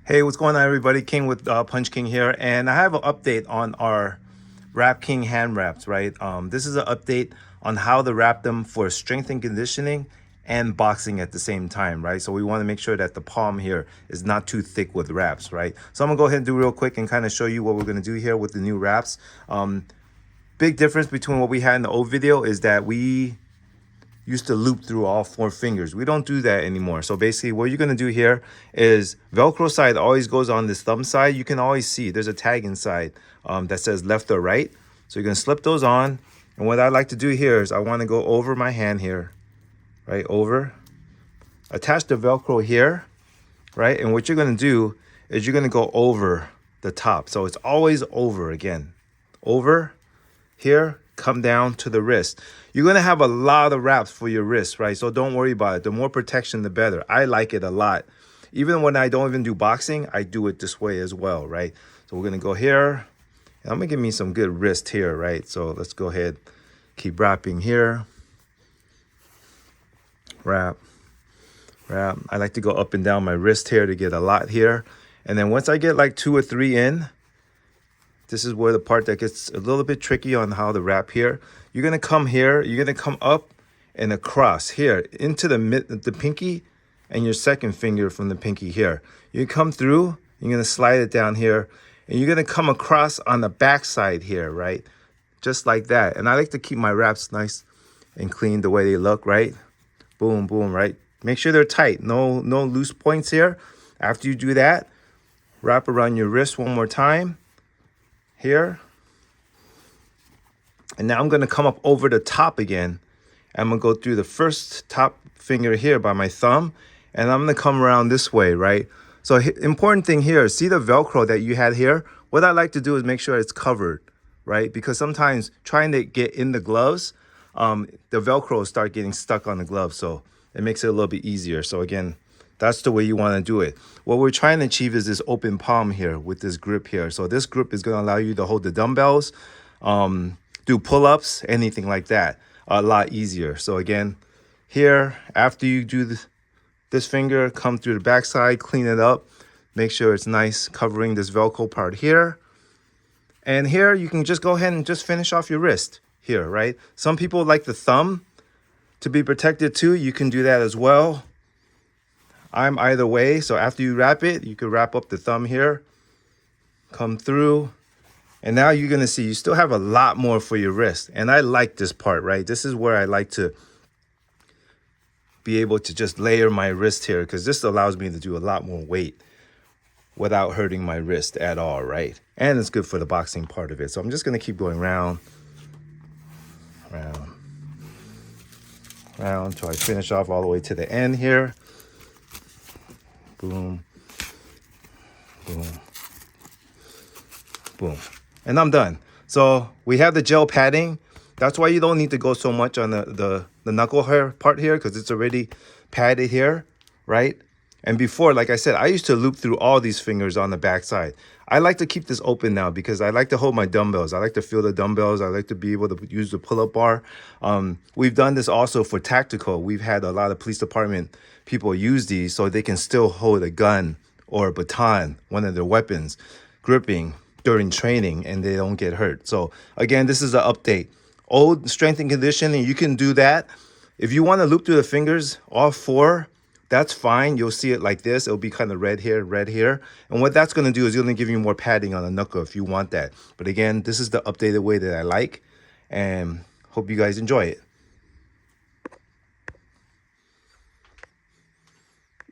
Hey, what's going on, everybody? King with Punch King here, and I have an update on our Wrap King hand wraps. Right, this is an update on how to wrap them for strength and conditioning and boxing at the same time. Right, so we want to make sure that the palm here is not too thick with wraps. Right, so I'm gonna go ahead and do real quick and kind of show you what we're gonna do here with the new wraps. Big difference between what we had in the old video is that we used to loop through all four fingers. We don't do that anymore. So basically what you're gonna do here is Velcro side always goes on this thumb side. You can always see there's a tag inside that says left or right. So you're gonna slip those on. And what I like to do here is I wanna go over my hand here, right, over. Attach the Velcro here, right? And what you're gonna do is you're gonna go over the top. So it's always over again. Over, here, come down to the wrist. You're gonna have a lot of wraps for your wrist, right? So don't worry about it. The more protection, the better. I like it a lot. Even when I don't even do boxing, I do it this way as well, right? So we're gonna go here, and I'm gonna give me some good wrist here, right? So let's go ahead, keep wrapping here. Wrap, wrap. I like to go up and down my wrist here to get a lot here. And then once I get like 2 or 3 in, this is where the part that gets a little bit tricky on how to wrap here. You're gonna come here, you're gonna come up and across here into the pinky and your second finger from the pinky here. You come through, you're gonna slide it down here, and you're gonna come across on the back side here, right? Just like that. And I like to keep my wraps nice and clean the way they look, right? Boom, boom, right? Make sure they're tight, no loose points here. After you do that, wrap around your wrist one more time. Here, and now I'm going to come up over the top again. I'm going to go through the first top finger here by my thumb, and I'm going to come around this way, right? So important thing here, see the Velcro that you had here? What I like to do is make sure it's covered, right? Because sometimes trying to get in the gloves, the Velcro start getting stuck on the glove, so it makes it a little bit easier. So again, that's the way you want to do it. What we're trying to achieve is this open palm here with this grip here. So this grip is going to allow you to hold the dumbbells, do pull-ups, anything like that, a lot easier. So again, here, after you do this finger, come through the backside, clean it up, make sure it's nice, covering this Velcro part here. And here, you can just go ahead and just finish off your wrist here, right? Some people like the thumb to be protected too. You can do that as well. I'm either way, so after you wrap it, you can wrap up the thumb here, come through, and now you're gonna see you still have a lot more for your wrist. And I like this part, right? This is where I like to be able to just layer my wrist here, because this allows me to do a lot more weight without hurting my wrist at all, right? And it's good for the boxing part of it. So I'm just gonna keep going round, round, round, until I finish off all the way to the end here. Boom, boom, boom. And I'm done. So we have the gel padding. That's why you don't need to go so much on the knuckle hair part here, because it's already padded here, right? And before, like I said, I used to loop through all these fingers on the back side. I like to keep this open now because I like to hold my dumbbells. I like to feel the dumbbells. I like to be able to use the pull-up bar. We've done this also for tactical. We've had a lot of police department people use these so they can still hold a gun or a baton, one of their weapons, gripping during training, and they don't get hurt. So again, this is an update. Old strength and conditioning, you can do that. If you want to loop through the fingers, all four, that's fine. You'll see it like this. It'll be kind of red here, red here. And what that's going to do is it's going to give you more padding on the knuckle if you want that. But again, this is the updated way that I like, and hope you guys enjoy it.